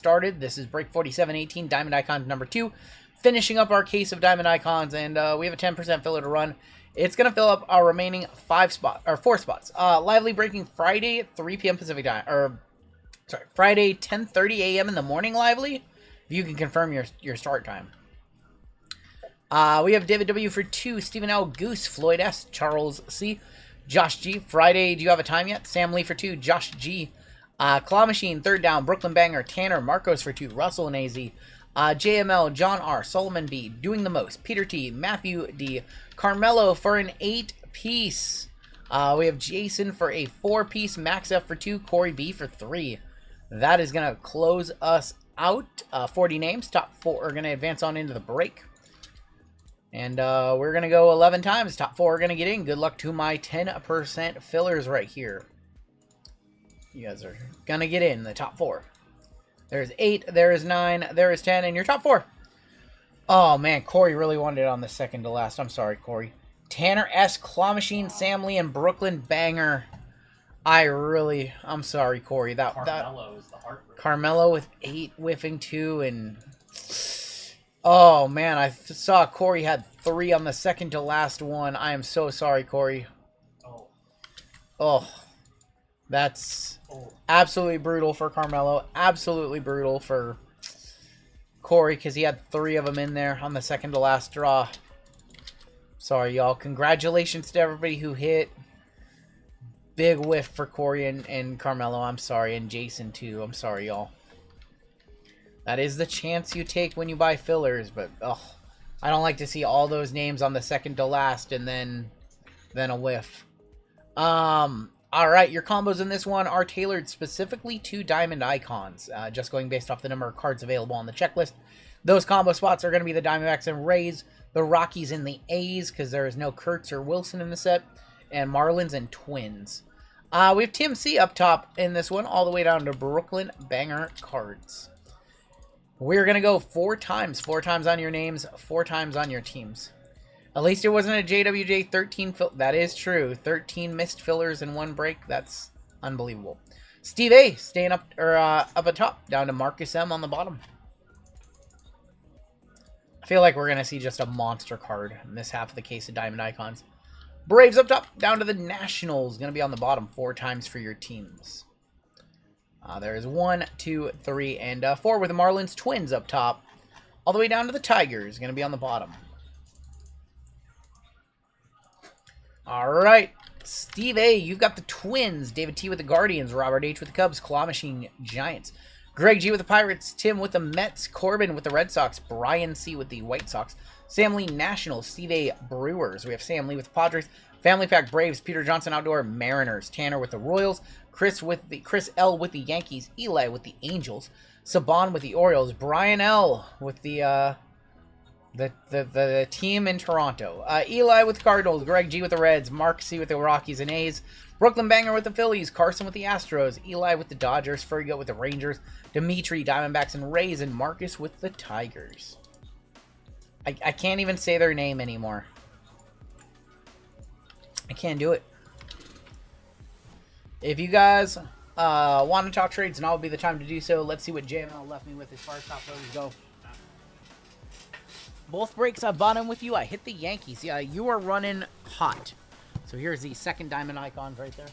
Started. This is break 4718, Diamond Icons number 2. Finishing up our case of Diamond Icons, and we have a 10% filler to run. It's going to fill up our remaining 4 spots. Lively breaking Friday at 3 p.m. Pacific time, or sorry, Friday 10:30 a.m. in the morning. Lively, if you can confirm your start time. We have David W for 2, Stephen L, Goose, Floyd S, Charles C, Josh G. Friday, do you have a time yet? Sam Lee for 2, Josh G. Claw Machine, third down, Brooklyn Banger, Tanner, Marcos for 2, Russell and AZ, JML, John R, Solomon B, Doing the Most, Peter T, Matthew D, Carmelo for an 8-piece. We have Jason for a 4-piece, Max F for 2, Corey B for 3. That is going to close us out. 40 names, top 4 are going to advance on into the break. And we're going to go 11 times. Top 4 are going to get in. Good luck to my 10% fillers right here. You guys are going to get in the top 4. There's 8, there is 9, there is 10, and your top 4. Oh, man, Corey really wanted it on the second to last. I'm sorry, Corey. Tanner S, Claw Machine, Sam Lee, and Brooklyn Banger. I'm sorry, Corey. Carmelo is the heartbreak. Carmelo with 8 whiffing 2, and... Oh, man, I saw Corey had 3 on the second to last one. I am so sorry, Corey. Oh. That's absolutely brutal for Carmelo. Absolutely brutal for Corey because he had 3 of them in there on the second to last draw. Sorry, y'all. Congratulations to everybody who hit. Big whiff for Corey and Carmelo. I'm sorry. And Jason, too. I'm sorry, y'all. That is the chance you take when you buy fillers. But, I don't like to see all those names on the second to last and then a whiff. Alright, your combos in this one are tailored specifically to Diamond Icons, just going based off the number of cards available on the checklist. Those combo spots are going to be the Diamondbacks and Rays, the Rockies and the A's, because there is no Kurtz or Wilson in the set, and Marlins and Twins. We have Tim C up top in this one, all the way down to Brooklyn Banger cards. We're going to go 4 times. 4 times on your names, 4 times on your teams. At least it wasn't a JWJ 13 that is true. 13 missed fillers in 1 break. That's unbelievable. Steve A staying up atop, down to Marcus M on the bottom. I feel like we're gonna see just a monster card in this half of the case of Diamond Icons. Braves up top, down to the Nationals. Gonna be on the bottom 4 times for your teams. There's 1, 2, 3, and 4 with the Marlins. Twins up top, all the way down to the Tigers. Gonna be on the bottom. Alright, Steve A, you've got the Twins. David T with the Guardians. Robert H with the Cubs. Claw Machine Giants. Greg G with the Pirates. Tim with the Mets. Corbin with the Red Sox. Brian C with the White Sox. Sam Lee Nationals. Steve A Brewers. We have Sam Lee with the Padres. Family Pack Braves. Peter Johnson Outdoor Mariners. Tanner with the Royals. Chris L with the Yankees. Eli with the Angels. Saban with the Orioles. Brian L with the team in Toronto. Eli with the Cardinals, Greg G with the Reds, Mark C with the Rockies and A's, Brooklyn Banger with the Phillies, Carson with the Astros, Eli with the Dodgers, Fergo with the Rangers, Dimitri, Diamondbacks and Rays, and Marcus with the Tigers. I can't even say their name anymore. I can't do it. If you guys want to talk trades, now would be the time to do so. Let's see what JML left me with as far as top players go. Both breaks I bought him with you. I hit the Yankees. Yeah, you are running hot. So here's the second Diamond Icons right there.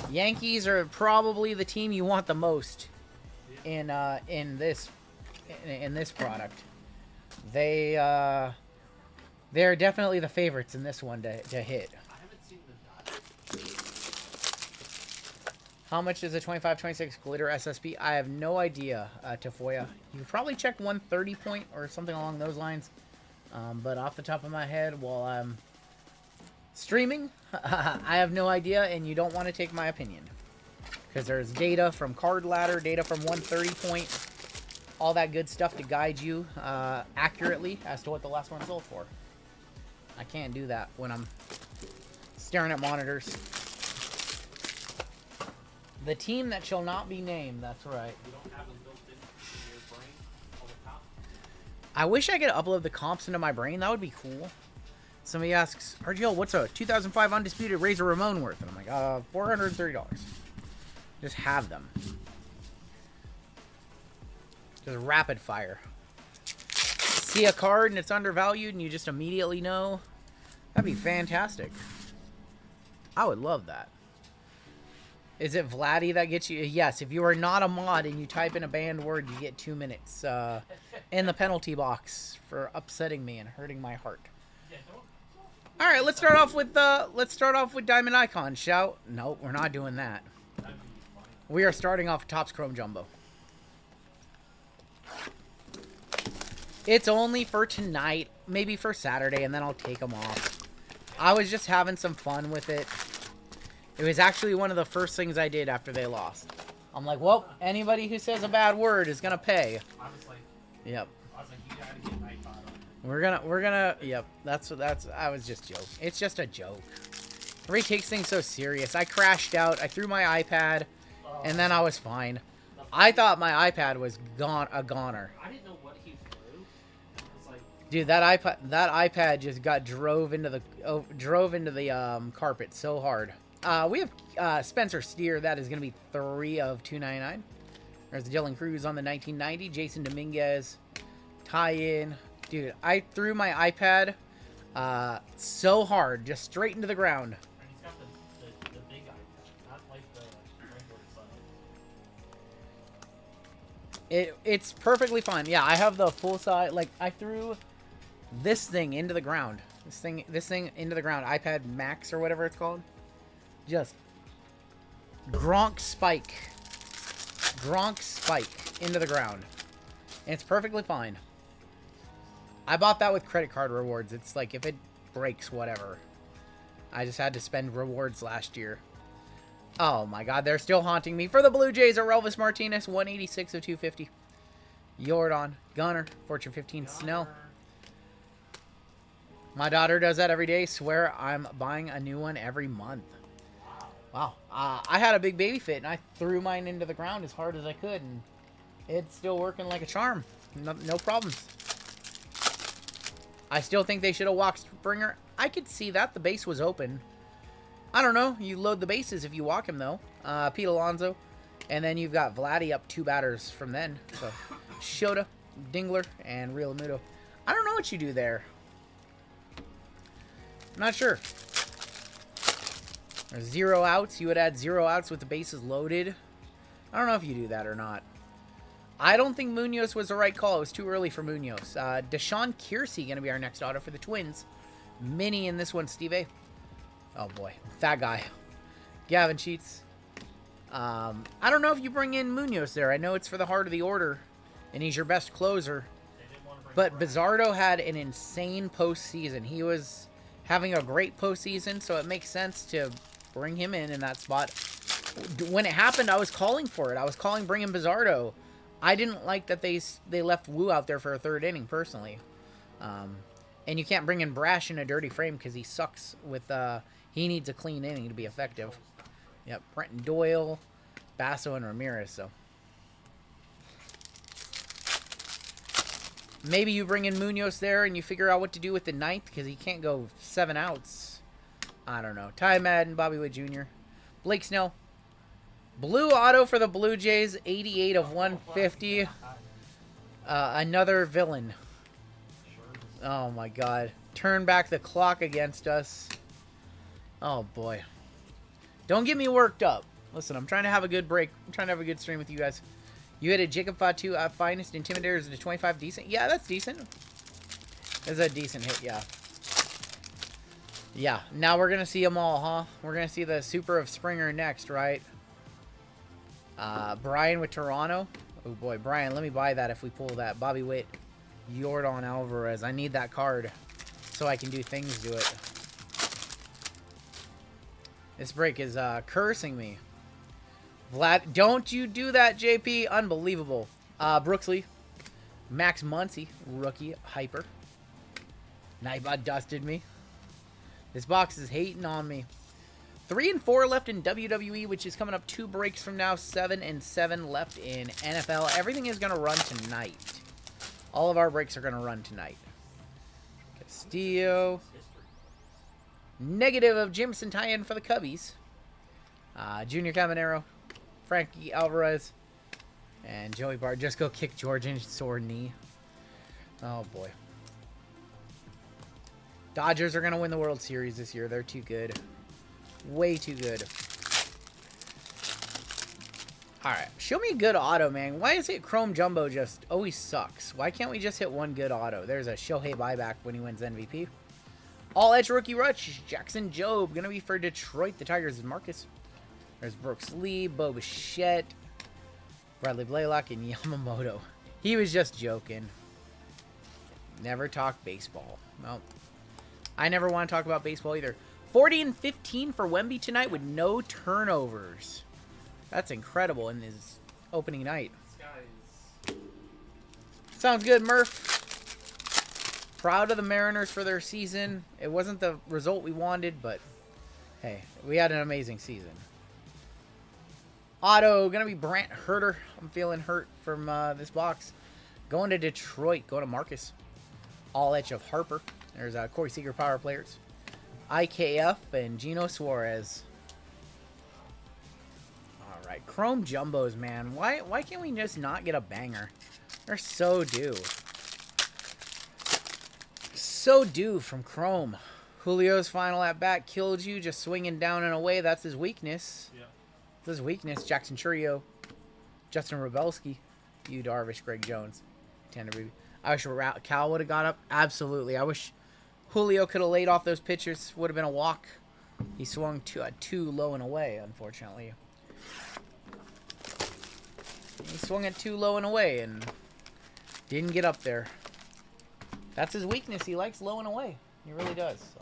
Yankees are probably the team you want the most in this product. They're definitely the favorites in this one to hit. I haven't seen the Dodgers. How much is a 25-26 glitter SSP? I have no idea, Tafoya. You could probably check 130 point or something along those lines. But off the top of my head, while I'm streaming, I have no idea, and you don't want to take my opinion. Because there's data from Card Ladder, data from 130 point, all that good stuff to guide you accurately as to what the last one sold for. I can't do that when I'm staring at monitors. The team that shall not be named, that's right. You don't have them built in your brain all the top. I wish I could upload the comps into my brain. That would be cool. Somebody asks, RGL, what's a 2005 Undisputed Razor Ramon worth? And I'm like, $430. Just have them. Just rapid fire. See a card and it's undervalued and you just immediately know. That'd be fantastic. I would love that. Is it Vladdy that gets you? Yes, if you are not a mod and you type in a banned word, you get 2 minutes in the penalty box for upsetting me and hurting my heart. All right, let's start off with Diamond Icon. Shout? No, we're not doing that. We are starting off with Topps Chrome Jumbo. It's only for tonight, maybe for Saturday, and then I'll take them off. I was just having some fun with it. It was actually one of the first things I did after they lost. I'm like, well, anybody who says a bad word is gonna pay. I was like, Yep. you gotta get an icon. We're gonna. Yep. That's. I was just joking. It's just a joke. Everybody takes things so serious. I crashed out. I threw my iPad, and then I was fine. I thought my iPad was a goner. I didn't know what he threw. It's like, Dude, that iPad just got drove into the carpet so hard. We have Spencer Steer. That is going to be 3 of 299. There's Dylan Cruz on the 1990. Jason Dominguez. Tie-in. Dude, I threw my iPad so hard, just straight into the ground. and he's got the big icon, not like the regular size. It's perfectly fine. Yeah, I have the full size. Like, I threw this thing into the ground. This thing into the ground. iPad Max or whatever it's called. Just Gronk spike into the ground. And it's perfectly fine. I bought that with credit card rewards. It's like, if it breaks, whatever. I just had to spend rewards last year. Oh my god, they're still haunting me. For the Blue Jays are Elvis Martinez, 186 of 250. Jordan, Gunner, Fortune 15, Snell. My daughter does that every day. Swear I'm buying a new one every month. Wow. I had a big baby fit, and I threw mine into the ground as hard as I could, and it's still working like a charm. No problems. I still think they should have walked Springer. I could see that. The base was open. I don't know. You load the bases if you walk him, though. Pete Alonso. And then you've got Vladdy up 2 batters from then. So, Shota, Dingler, and Real Muto. I don't know what you do there. I'm not sure. There's 0 outs. You would add 0 outs with the bases loaded. I don't know if you do that or not. I don't think Munoz was the right call. It was too early for Munoz. Deshaun Kiersey going to be our next auto for the Twins. Mini in this one, Steve A. Oh, boy. Fat guy. Gavin Sheets. I don't know if you bring in Munoz there. I know it's for the heart of the order, and he's your best closer. But Bizzardo had an insane postseason. He was having a great postseason, so it makes sense to bring him in that spot. When it happened, I was calling for it. I was calling bringing Bizzardo. I didn't like that they left Wu out there for a 3rd inning, personally. And you can't bring in Brash in a dirty frame because he sucks with... he needs a clean inning to be effective. Yep, Brenton Doyle, Basso, and Ramirez, so... Maybe you bring in Munoz there and you figure out what to do with the 9th because he can't go 7 outs. I don't know. Ty Madden, Bobby Witt Jr. Blake Snell. Blue auto for the Blue Jays, 88 of 150. Another villain. Oh my god. Turn back the clock against us. Oh boy. Don't get me worked up. Listen, I'm trying to have a good break. I'm trying to have a good stream with you guys. You had a Jacob Fatu Finest Intimidator. Is it a 25 decent? Yeah, that's decent. It's a decent hit, yeah. Yeah, now we're going to see them all, huh? We're going to see the Super of Springer next, right? Brian with Toronto. Oh, boy. Brian, let me buy that if we pull that. Bobby Witt. Jordan Alvarez. I need that card so I can do things to it. This break is cursing me. Vlad, don't you do that, JP. Unbelievable. Brooksley. Max Muncy. Rookie. Hyper. Nightbot dusted me. This box is hating on me. 3 and 4 left in WWE, which is coming up 2 breaks from now. 7 and 7 left in NFL. Everything is going to run tonight. All of our breaks are going to run tonight. Castillo. Negative of Jimson tie-in for the Cubbies. Junior Caminero. Frankie Alvarez. And Joey Bart, just go kick George in sore knee. Oh, boy. Dodgers are going to win the World Series this year. They're too good. Way too good. Alright, show me a good auto, man. Why is it Chrome Jumbo just always sucks? Why can't we just hit one good auto? There's a Shohei buyback when he wins MVP. All-edge rookie rush. Jackson Jobe. Going to be for Detroit. The Tigers is Marcus. There's Brooks Lee, Bo Bichette, Bradley Blaylock, and Yamamoto. He was just joking. Never talk baseball. Well, I never want to talk about baseball either. 40 and 15 for Wemby tonight with no turnovers. That's incredible in his opening night. Sounds good, Murph. Proud of the Mariners for their season. It wasn't the result we wanted, but hey, we had an amazing season. Auto, gonna be Brant Herter. I'm feeling hurt from this box. Going to Detroit, going to Marcus. All edge of Harper. There's Corey Seager power players. IKF and Gino Suarez. Alright, Chrome Jumbos, man. Why can't we just not get a banger? They're so due. So due from Chrome. Julio's final at bat killed you, just swinging down and away. That's his weakness. Yeah. That's his weakness. Jackson Churio, Justin Rubelski, Yu Darvish, Greg Jones, Tanner Bieber. I wish Cal would have got up. Absolutely. I wish Julio could have laid off those pitches. Would have been a walk. He swung too low and away, unfortunately. He swung it too low and away and didn't get up there. That's his weakness. He likes low and away. He really does. So.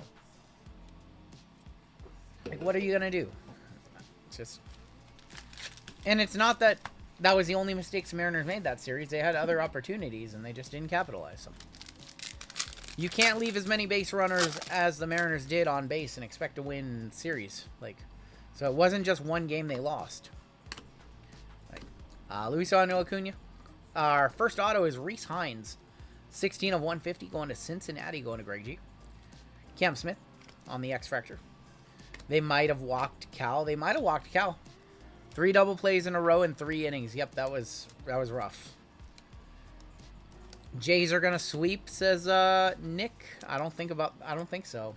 Like, what are you going to do? Just... And it's not that that was the only mistakes the Mariners made that series. They had other opportunities, and they just didn't capitalize them. You can't leave as many base runners as the Mariners did on base and expect to win series. So it wasn't just one game they lost. Luis Acuna. Our first auto is Reese Hines. 16 of 150 going to Cincinnati, going to Greg G. Cam Smith on the X Factor. They might have walked Cal. 3 double plays in a row in 3 innings. Yep, that was rough. Jays are gonna sweep, says Nick. I don't think so.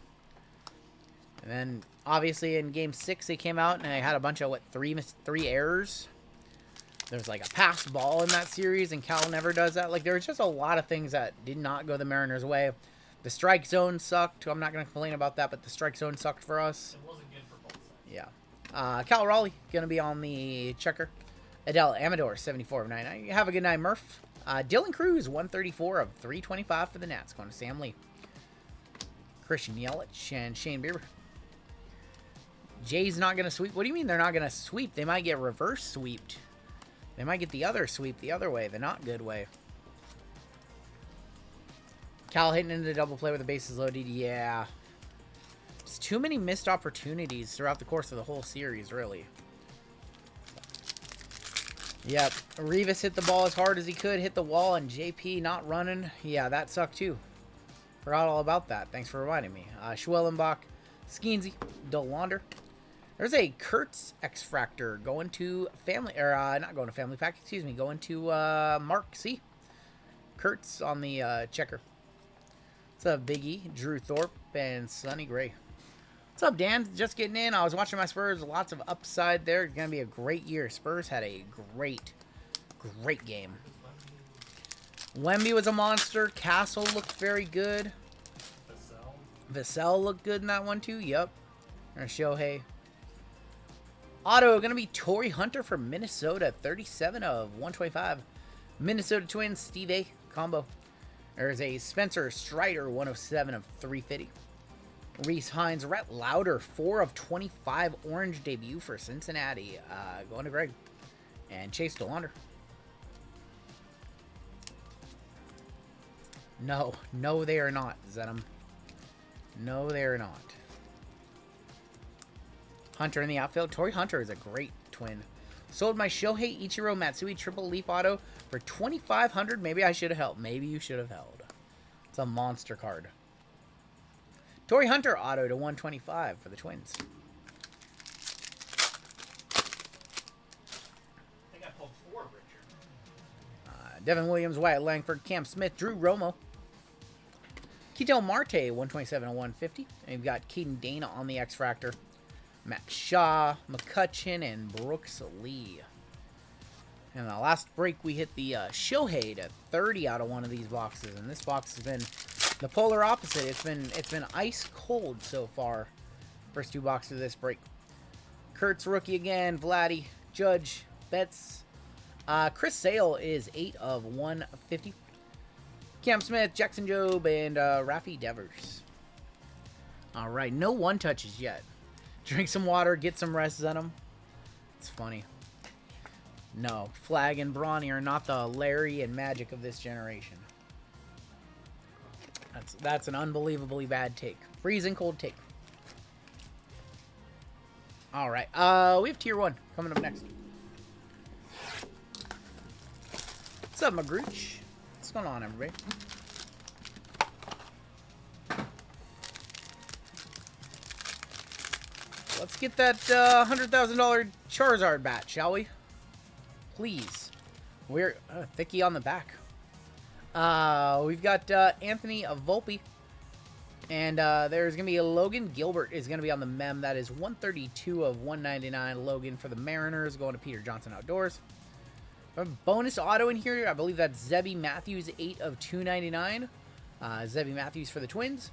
And then obviously in Game 6 they came out and they had a bunch of three errors. There was like a pass ball in that series, and Cal never does that. Like, there was just a lot of things that did not go the Mariners' way. The strike zone sucked. I'm not going to complain about that, but the strike zone sucked for us. It wasn't good for both sides. Yeah. Cal Raleigh, going to be on the checker. Adele Amador, 74 of 99. Have a good night, Murph. Dylan Cruz, 134 of 325 for the Nats, going to Sam Lee. Christian Yelich and Shane Bieber. Jay's not going to sweep. What do you mean they're not going to sweep? They might get reverse sweeped. They might get the other sweep the other way, the not good way. Cal hitting into the double play with the bases loaded. Yeah. Just too many missed opportunities throughout the course of the whole series, really. Yep. Rivas hit the ball as hard as he could, hit the wall, and JP not running. Yeah, that sucked too. Forgot all about that. Thanks for reminding me. Schwellenbach, Skeensy, Dolander. There's a Kurtz X-Fractor going to family, or not going to family pack, excuse me, going to Mark C. Kurtz on the checker. What's up, Big E, Drew Thorpe, and Sonny Gray. What's up, Dan? Just getting in. I was watching my Spurs. Lots of upside there. It's going to be a great year. Spurs had a great game. Wemby was a monster. Castle looked very good. Vassell looked good in that one, too. Yep. There's Shohei. Auto, going to be Torrey Hunter from Minnesota, 37 of 125. Minnesota Twins, Steve A. combo. There's a Spencer Strider, 107 of 350. Reese Hines, Rhett Lauder, 4 of 25 orange debut for Cincinnati. Going to Greg. And Chase Dolander. No, they are not, Zenom. No, they are not. Hunter in the outfield. Torrey Hunter is a great twin. Sold my Shohei Ichiro Matsui triple leaf auto for $2,500. Maybe I should have held. Maybe you should have held. It's a monster card. Torrey Hunter auto to 125 for the Twins. I think I pulled 4, Richard. Devin Williams, Wyatt Langford, Cam Smith, Drew Romo. Ketel Marte, 127 and 150. And you've got Caden Dana on the X-Fractor. Matt Shaw, McCutcheon, and Brooks Lee. And the last break, we hit the Shohei to 30 out of one of these boxes. And this box has been the polar opposite. It's been ice cold so far. First two boxes of this break. Kurtz rookie again. Vladdy, Judge, Betts. Chris Sale is 8 of 150. Cam Smith, Jackson Jobe, and Rafi Devers. All right, no one touches yet. Drink some water, get some rest on them. It's funny. No, Flag and Brawny are not the Larry and Magic of this generation. That's an unbelievably bad take. Freezing cold take. All right, we have Tier 1 coming up next. What's up, Magrooch? What's going on, everybody? Let's get that $100,000 Charizard bat, shall we? Please. We're Thicky on the back. We've got Anthony Volpe. And there's going to be a Logan Gilbert is going to be on the mem. That is 132 of 199. Logan for the Mariners going to Peter Johnson Outdoors. A bonus auto in here. I believe that's Zebby Matthews, 8 of 299. Zebby Matthews for the Twins.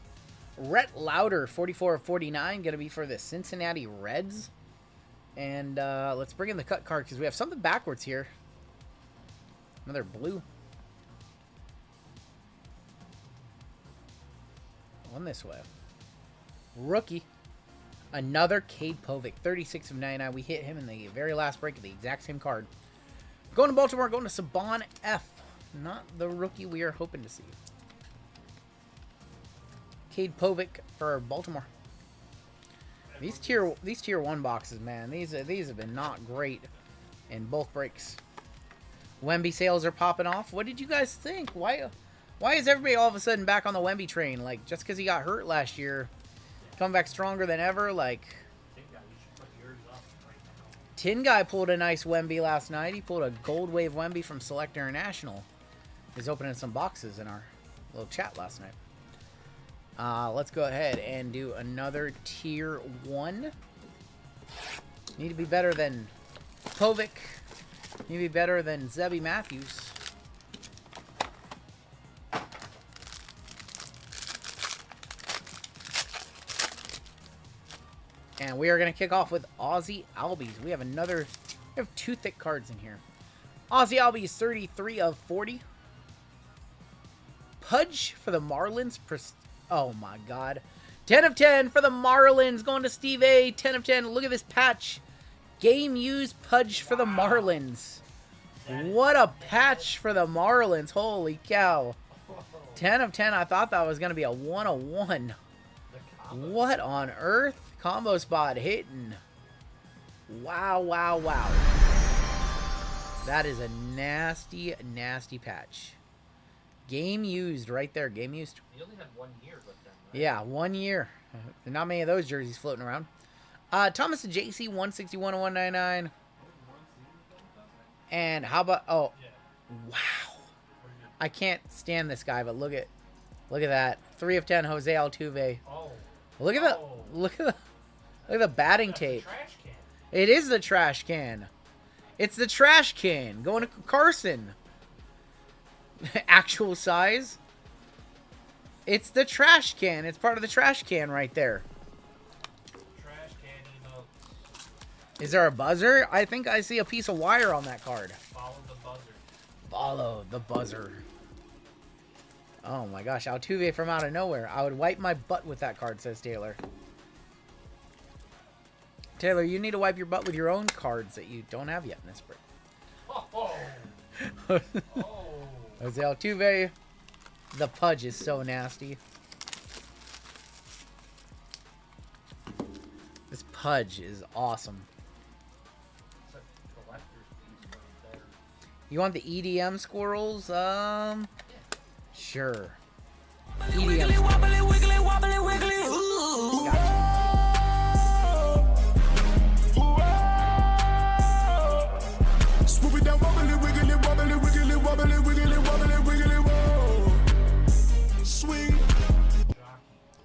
Rhett Lauder, 44 of 49. Going to be for the Cincinnati Reds. And let's bring in the cut card because we have something backwards here. Another blue. One this way. Rookie. Another Cade Povich, 36 of 99. We hit him in the very last break of the exact same card. Going to Baltimore, going to Saban F. Not the rookie we are hoping to see. Cade Povich for Baltimore. These tier 1 boxes, man. These have been not great in both breaks. Wemby sales are popping off. What did you guys think? Why is everybody all of a sudden back on the Wemby train? Like, just because he got hurt last year, come back stronger than ever? Like, Tin Guy pulled a nice Wemby last night. He pulled a Gold Wave Wemby from Select International. He's opening some boxes in our little chat last night. Let's go ahead and do another Tier 1. Need to be better than Povich. Need to be better than Zebby Matthews. And we are going to kick off with Ozzy Albies. We have two thick cards in here. Ozzy Albies, 33 of 40. Pudge for the Marlins. Oh my God. 10 of 10 for the Marlins. Going to Steve A. 10 of 10. Look at this patch. Game used Pudge for the Marlins. What a patch for the Marlins. Holy cow. 10 of 10. I thought that was going to be a 101. What on earth? Combo spot hitting. Wow, wow, wow. That is a nasty, nasty patch. Game used right there. Game used. He only had 1 year with them, right? Yeah, 1 year. Not many of those jerseys floating around. Thomas and JC, 161 and 199. And how about... Oh, wow. I can't stand this guy, but look at that. 3 of 10, Jose Altuve. Oh. Look at the batting tape. Trash can. It is the trash can. It's the trash can. Going to Carson. Actual size. It's the trash can. It's part of the trash can right there. Trash can emote. Is there a buzzer? I think I see a piece of wire on that card. Follow the buzzer. Follow the buzzer. Oh my gosh, Altuve from out of nowhere. I would wipe my butt with that card, says Taylor. Taylor, you need to wipe your butt with your own cards that you don't have yet in this break. Oh. Oh. Jose Altuve. The Pudge is so nasty. This Pudge is awesome. It's a collector's piece right there. You want the EDM squirrels? Sure. EDM squirrels. Swoop it down, wobbly, wiggly, wobbly, wiggly, wobbly, wiggly.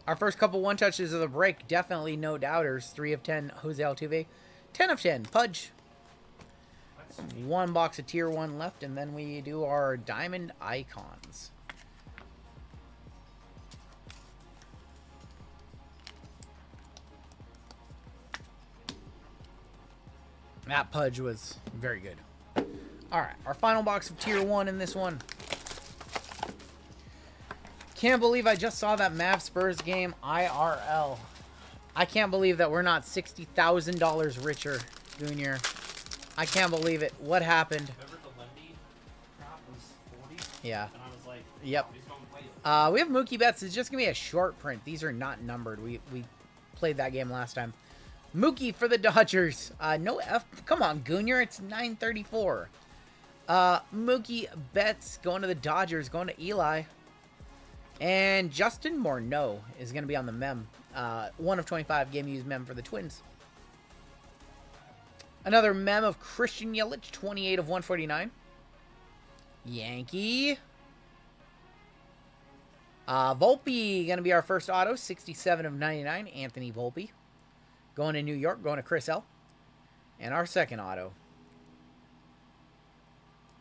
Our first couple one touches of the break, definitely no doubters. 3 of 10, Jose Altuve. 10 of 10, Pudge. One box of tier 1 left, and then we do our diamond icons. That Pudge was very good. Alright, our final box of tier 1 in this one. Can't believe I just saw that Mavs Spurs game IRL. I can't believe that we're not $60,000 richer, Junior. I can't believe it. What happened? Remember the Lemby crop was 40? Yeah. And I was like, Yep. he's going to play it. We have Mookie Betts. It's just going to be a short print. These are not numbered. We played that game last time. Mookie for the Dodgers. No F. Come on, Junior. It's 934. Mookie Betts going to the Dodgers, going to Eli. And Justin Morneau is going to be on the mem. 1 of 25 game used mem for the Twins. Another mem of Christian Yelich, 28 of 149. Yankee. Volpe going to be our first auto, 67 of 99. Anthony Volpe. Going to New York, going to Chris L. And our second auto.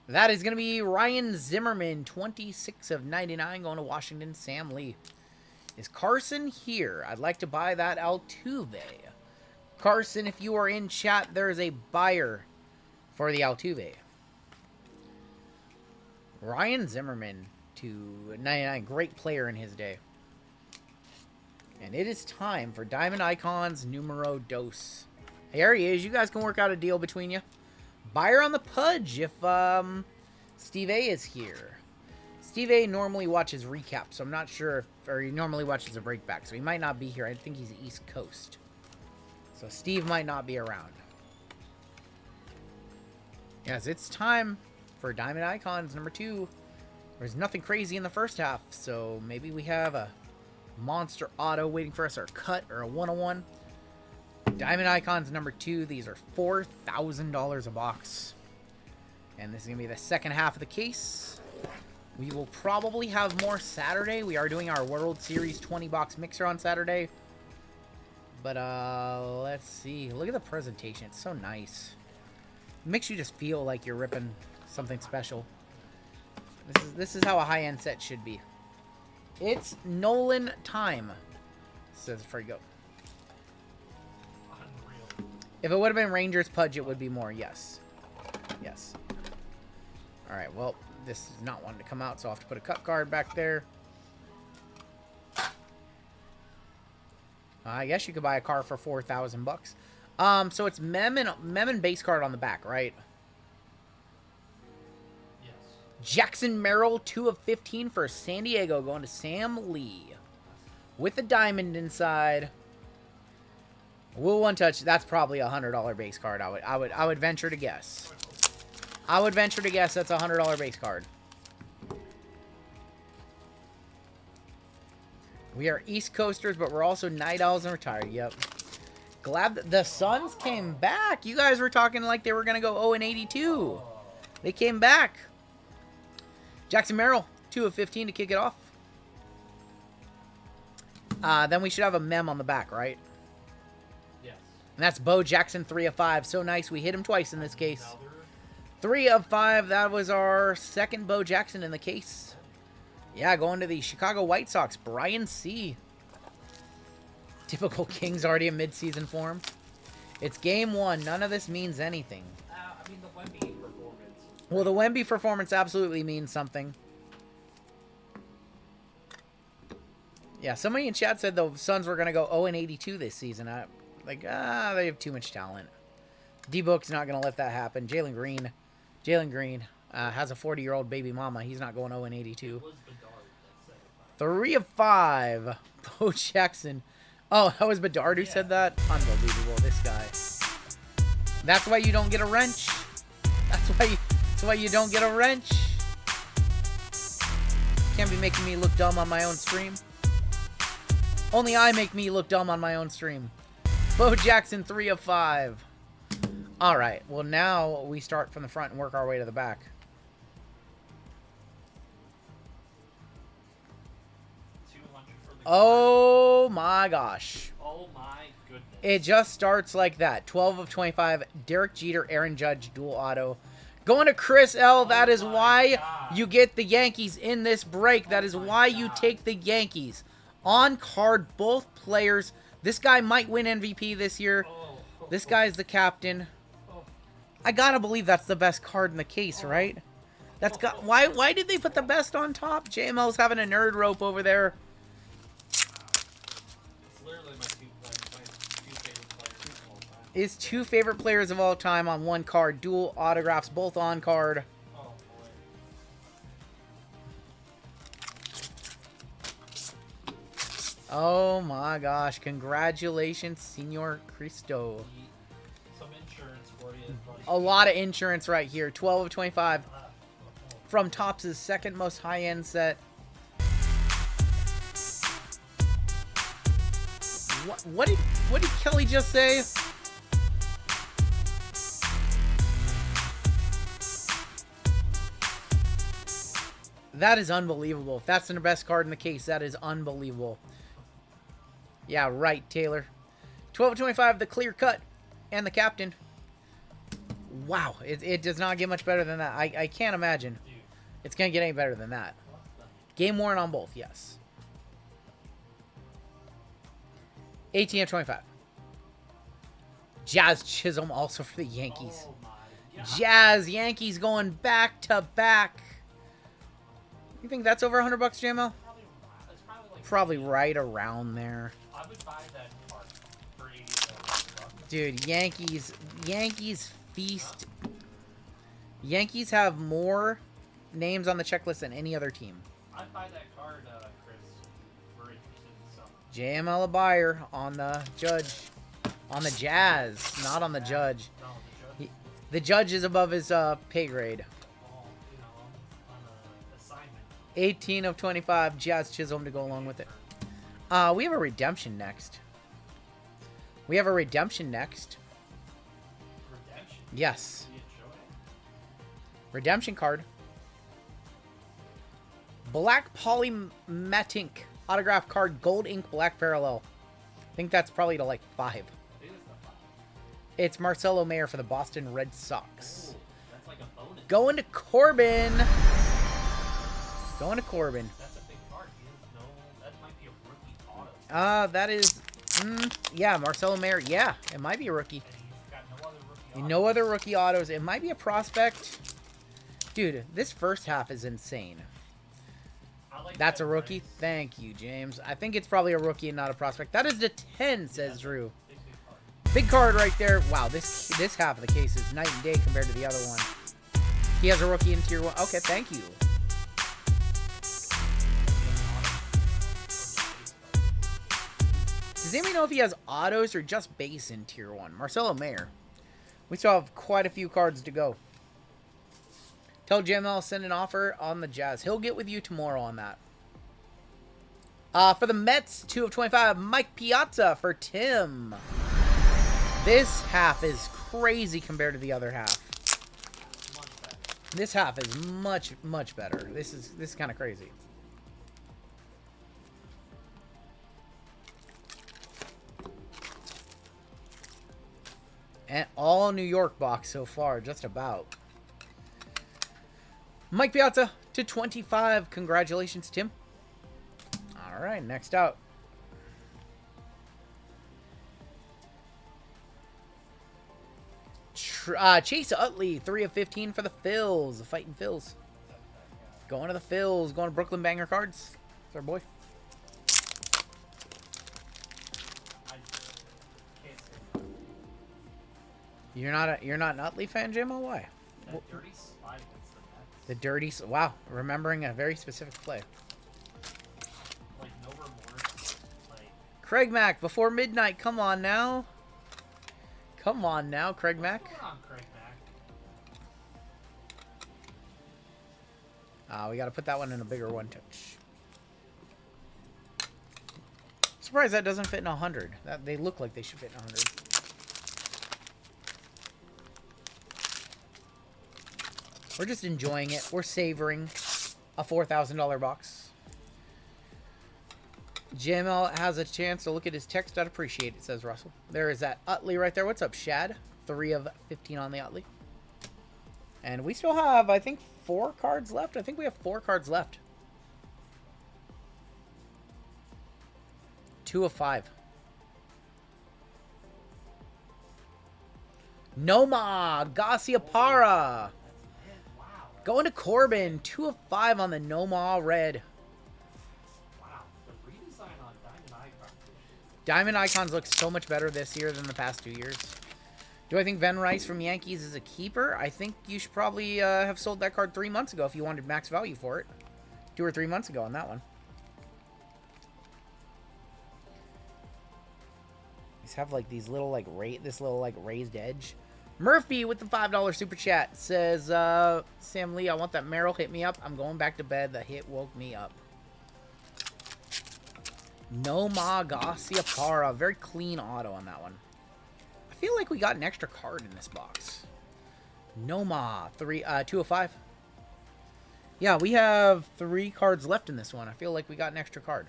That is going to be Ryan Zimmerman, 26 of 99, going to Washington, Sam Lee. Is Carson here? I'd like to buy that Altuve. Carson, if you are in chat, there is a buyer for the Altuve. Ryan Zimmerman to 99, great player in his day. And it is time for Diamond Icons numero dos. Here he is. You guys can work out a deal between you. Buyer on the Pudge if Steve A is here. Steve A normally watches recaps, so I'm not sure if, or he normally watches a breakback, so he might not be here. I think he's East Coast. So Steve might not be around. Yes, it's time for Diamond Icons number 2. There's nothing crazy in the first half, so maybe we have a monster auto waiting for us, or a cut, or a 101. Diamond Icons number 2. These are $4,000 a box. And this is going to be the second half of the case. We will probably have more Saturday. We are doing our World Series 20-box mixer on Saturday. But, let's see. Look at the presentation. It's so nice. It makes you just feel like you're ripping something special. This is how a high-end set should be. It's Nolan time, says before you go. Unreal. If it would have been Rangers Pudge, it would be more. Yes. Yes. All right, well, this is not wanting to come out, so I'll have to put a cut card back there. I guess you could buy a car for $4,000. So it's mem and base card on the back, right? Yes. Jackson Merrill, 2 of 15 for San Diego, going to Sam Lee. With a diamond inside. Will one touch? That's probably a $100 base card. I would venture to guess. I would venture to guess that's a $100 base card. We are East Coasters, but we're also Night Owls and retired. Yep. Glad that the Suns came back. You guys were talking like they were going to go 0-82. They came back. Jackson Merrill, 2 of 15 to kick it off. Then we should have a mem on the back, right? Yes. And that's Bo Jackson, 3 of 5. So nice. We hit him twice in this case. Another 3 of 5. That was our second Bo Jackson in the case. Yeah, going to the Chicago White Sox, Brian C. Typical Kings already in midseason form. It's game 1. None of this means anything. I mean, the Wemby performance. Well, the Wemby performance absolutely means something. Yeah, somebody in chat said the Suns were going to go 0-82 this season. They have too much talent. D-Book's not going to let that happen. Jalen Green has a 40-year-old baby mama. He's not going 0-82. It was Bedard that said it. 3 of 5. Bo Jackson. Oh, that was Bedard who said that? Unbelievable, this guy. That's why you don't get a wrench. That's why you don't get a wrench. Can't be making me look dumb on my own stream. Only I make me look dumb on my own stream. Bo Jackson, 3 of 5. All right, well, now we start from the front and work our way to the back. $200 for the Oh, Oh my gosh. Oh my goodness. It just starts like that. 12 of 25. Derek Jeter, Aaron Judge, dual auto. Going to Chris L. That is why you get the Yankees in this break. That is why you take the Yankees. On card, both players. This guy might win MVP this year. This guy is the captain. I gotta believe that's the best card in the case, right? That's got. Why did they put the best on top? JML's having a nerd rope over there. It's literally my two favorite players of all time. His two favorite players of all time on one card. Dual autographs, both on card. Oh boy. Oh my gosh. Congratulations, Senor Cristo. Some insurance for you. Buddy. A lot of insurance right here. 12 of 25. From Topps' second most high-end set. What did Kelly just say? That is unbelievable. If that's the best card in the case, that is unbelievable. Yeah, right, Taylor. 12 of 25, the clear cut, and the captain. Wow, it does not get much better than that. I can't imagine. It's going to get any better than that. Game worn on both, yes. 18 of 25. Jazz Chisholm also for the Yankees. Oh my God. Jazz, Yankees going back to back. You think that's over $100, JML? It's probably like Probably right around there. I would buy that card for $80. Dude, Yankees feast. Yankees have more names on the checklist than any other team. I'd buy that card, Chris. We're interested in some. JML a buyer on the Judge. On the Jazz, not on the Judge. No, the judge. The Judge is above his pay grade. Oh, you know, on an assignment. 18 of 25, Jazz Chisholm to go along with it. We have a redemption next. Redemption? Yes. You enjoy it? Redemption card. Black Polymetic autograph card, gold ink, black parallel. I think that's probably to like 5. It is the 5. It's Marcelo Mayer for the Boston Red Sox. Ooh, that's like a bonus. Going to Corbin. Going to Corbin. That's a big card. That might be a rookie auto. That is, yeah, Marcelo Mayer. Yeah, it might be a rookie. And he's got no other rookie autos. No other rookie autos. It might be a prospect. Dude, this first half is insane. I like That's that a rookie? price. Thank you, James. I think it's probably a rookie and not a prospect. That is the 10, says Drew. Big card. Big card right there. Wow, this half of the case is night and day compared to the other one. He has a rookie in tier 1. Okay, thank you. Does anybody know if he has autos or just base in tier 1? Marcelo Mayer. We still have quite a few cards to go. Tell Jim I'll send an offer on the Jazz. He'll get with you tomorrow on that. For the Mets, 2 of 25, Mike Piazza for Tim. This half is crazy compared to the other half. Much better. This half is much, much better. This is kind of crazy. And all New York box so far, just about. Mike Piazza to 25. Congratulations, Tim. All right, next out. Chase Utley, 3 of 15 for the Phils. The Fighting Phils. Going to the Phils. Going to Brooklyn Banger Cards. That's our boy. I can't say no. You're not an Utley fan, Jim? Oh, why? That dirty slide against the Mets. The dirty. Wow, remembering a very specific play. Like, no remorse. Like, Craig Mack before midnight. Come on now. Come on now, Craig Mack. what's going on, Craig Mack? We got to put that one in a bigger one touch. Surprised that doesn't fit in 100. They look like they should fit in 100. We're just enjoying it. We're savoring a $4,000 box. JML has a chance to look at his text. I'd appreciate it, says Russell. There is that Utley right there. What's up, Shad? 3 of 15 on the Utley. And we still have, I think, 4 cards left. I think we have 4 cards left. 2 of 5. Noma Gassiapara. Going to Corbin. 2 of 5 on the Noma red. Wow, the redesign on Diamond Icon. Diamond Icons look so much better this year than the past 2 years. Do I think Ben Rice from Yankees is a keeper? I think you should probably have sold that card 3 months ago if you wanted max value for it. 2 or 3 months ago on that one. These have like these little like raised edge. Murphy with the $5 super chat says, Sam Lee, I want that Merrill. Hit me up. I'm going back to bed. The hit woke me up. Noma Gassiapara. Very clean auto on that one. I feel like we got an extra card in this box. Noma, 2 of 5. Yeah, we have 3 cards left in this one. I feel like we got an extra card.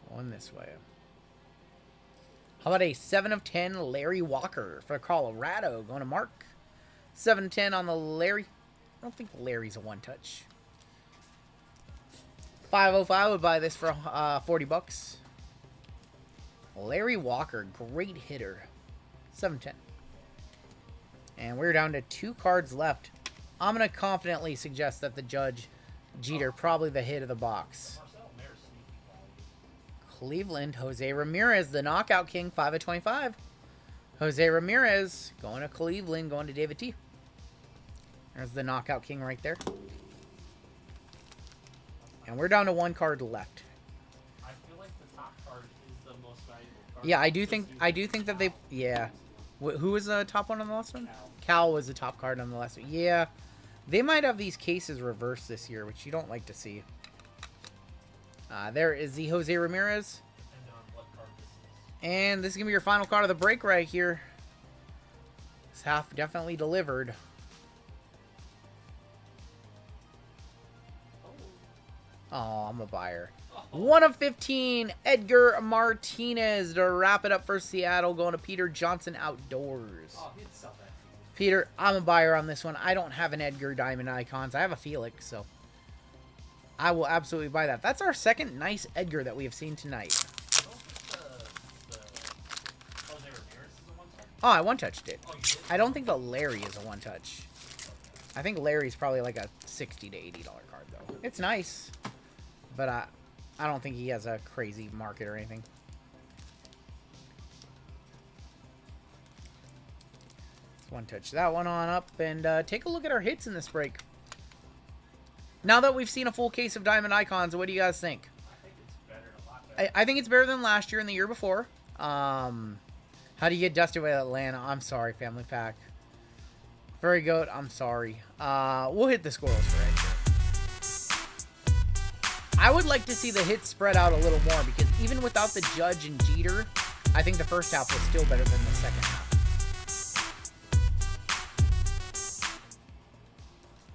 Going this way. How about a 7 of 10 Larry Walker for Colorado? Going to Mark. 7 of 10 on the Larry. I don't think Larry's a one-touch. 505 would buy this for 40 bucks. Larry Walker, great hitter. 7-10. And we're down to 2 cards left. I'm going to confidently suggest that the Judge Jeter probably the hit of the box. Cleveland, Jose Ramirez, the knockout king, 5 of 25. Jose Ramirez going to Cleveland, going to David T. There's the knockout king right there. And we're down to 1 card left. I feel like the top card is the most valuable card. Yeah, I do think that they, yeah. Who was the top one on the last one? Cal was the top card on the last one. Yeah, they might have these cases reversed this year, which you don't like to see. There is the Jose Ramirez. And this is going to be your final card of the break right here. This half definitely delivered. Oh, I'm a buyer. 1 of 15, Edgar Martinez to wrap it up for Seattle, going to Peter Johnson Outdoors. Oh, he'd sell that. Peter, I'm a buyer on this one. I don't have an Edgar Diamond Icons. I have a Felix, so I will absolutely buy that. That's our second nice Edgar that we have seen tonight. Oh, I one-touched it. I don't think the Larry is a one-touch. I think Larry's probably like a $60 to $80 card, though. It's nice, but I don't think he has a crazy market or anything. Let's one-touch that one on up, and take a look at our hits in this break. Now that we've seen a full case of Diamond Icons, what do you guys think? I think it's better, a lot better. I think it's better than last year and the year before. How do you get dusted with Atlanta? I'm sorry, Family Pack. Very good. I'm sorry. We'll hit the squirrels for Edgar. I would like to see the hits spread out a little more because even without the Judge and Jeter, I think the first half was still better than the second half.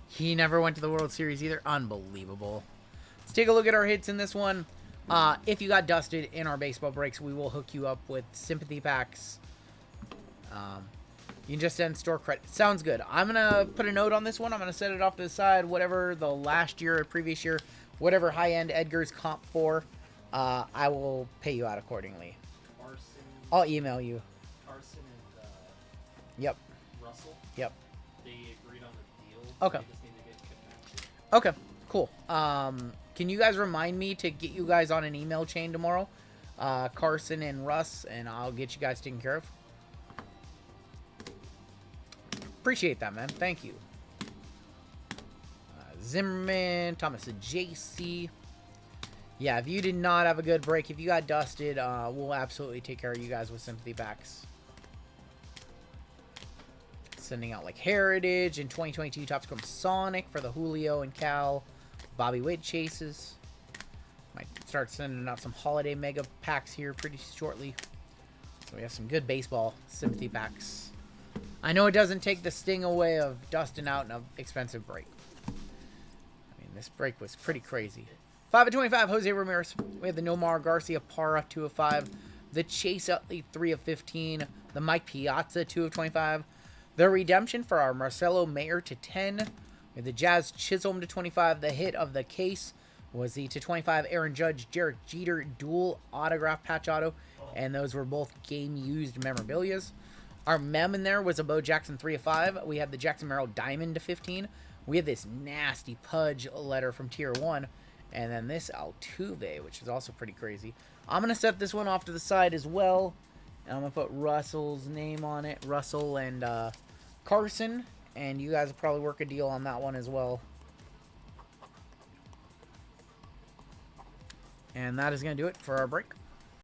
He never went to the World Series either. Unbelievable. Let's take a look at our hits in this one. If you got dusted in our baseball breaks, we will hook you up with sympathy packs. You can just send store credit. Sounds good. I'm going to put a note on this one. I'm going to set it off to the side. Whatever the last year or previous year, whatever high-end Edgar's comp for, I will pay you out accordingly. Carson, I'll email you. Carson and Yep. Russell, Yep. they agreed on the deal. Okay. They just need to get connected. Okay. Cool. Can you guys remind me to get you guys on an email chain tomorrow? Carson and Russ, and I'll get you guys taken care of. Appreciate that, man. Thank you. Zimmerman, Thomas JC. Yeah, if you did not have a good break, if you got dusted, we'll absolutely take care of you guys with sympathy packs. Sending out like Heritage and 2022 Top Score Sonic for the Julio and Cal. Bobby Witt chases. Might start sending out some holiday mega packs here pretty shortly. So we have some good baseball sympathy packs I know it doesn't take the sting away of dusting out an expensive break. I mean, this break was pretty crazy. 5 of 25, Jose Ramirez. We have the Nomar Garcia Parra, 2 of 5. The Chase Utley, 3 of 15. The Mike Piazza, 2 of 25. The redemption for our Marcelo Mayer to 10. We have the Jazz Chisholm to 25. The hit of the case was the to 25 Aaron Judge, Derek Jeter dual autograph patch auto. And those were both game-used memorabilias. Our mem in there was a Bo Jackson 3 of 5. We have the Jackson Merrill Diamond to 15. We have this nasty Pudge letter from Tier 1. And then this Altuve, which is also pretty crazy. I'm going to set this one off to the side as well. And I'm going to put Russell's name on it. Russell and Carson. And you guys will probably work a deal on that one as well. And that is going to do it for our break.